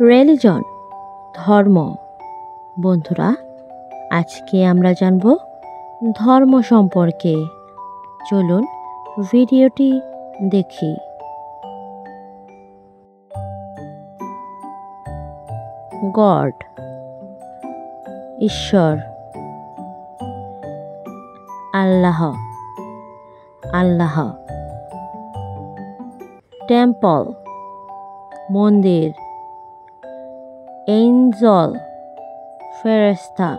Religion ধর্ম। বন্ধুরা, আজকে আমরা জানব ধর্ম সম্পর্কে। চলুন ভিডিওটি দেখি। গড ঈশ্বর, আল্লাহ আল্লাহ। টেম্পল মন্দির, এঞ্জেল ফেরেশতা।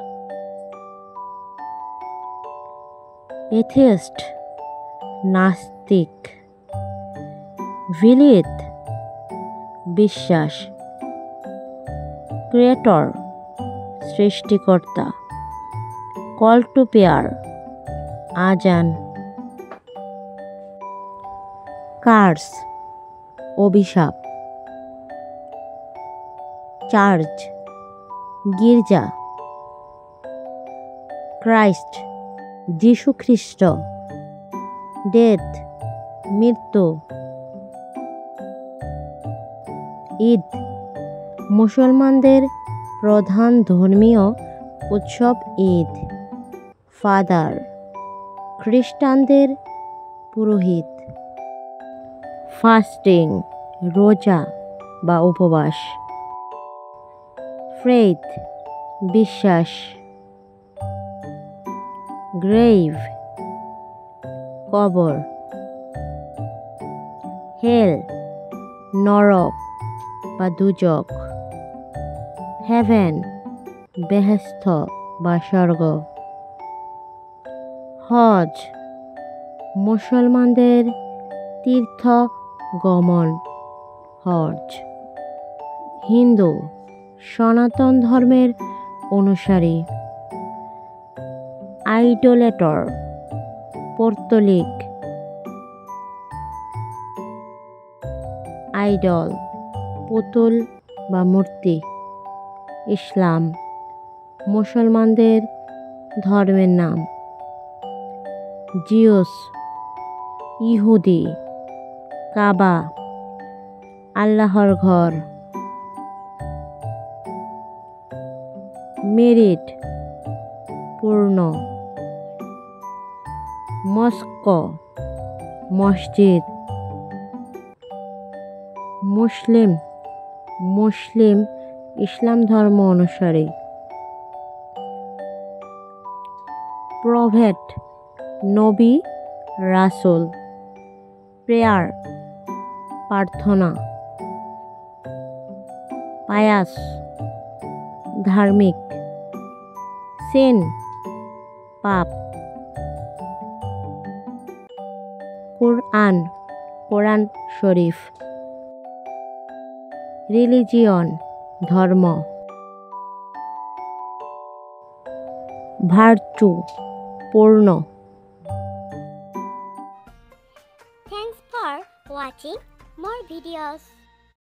এথিস্ট নাস্তিক। বিলিভ বিশ্বাস। ক্রিয়েটর সৃষ্টিকর্তা। কল টু প্রেয়ার আজান। কার্স অভিশাপ। চার্চ গির্জা। ক্রাইস্ট যীশু খ্রিস্ট। ডেথ মৃত্যু। ঈদ মুসলমানদের প্রধান ধর্মীয় উৎসব ঈদ। ফাদার খ্রিস্টানদের পুরোহিত। ফাস্টিং রোজা বা উপবাস। ফেইথ বিশ্বাস। গ্রেভ কবর। হেল নরক বা দুজক। হেভেন বেহেশত বা স্বর্গ। হজ মুসলমানদের তীর্থ গমন হজ। হিন্দু সনাতন ধর্মের অনুসারী। আইডোলেটর পৌত্তলিক। আইডল পুতুল বা মূর্তি। ইসলাম মুসলমানদের ধর্মের নাম। জিউস ইহুদি। কাবা আল্লাহর ঘর। মেরিট পূর্ণ। মস্ক মসজিদ। মুসলিম ইসলাম ধর্ম অনুসারী। প্রফেট নবী রাসূল। প্রেয়ার প্রার্থনা। পায়াস ধার্মিক। সিন পাপ। কোরআন শরীফ। রিলিজিয়ন ধর্ম। ভার্চু পূর্ণ। Thanks for watching more videos.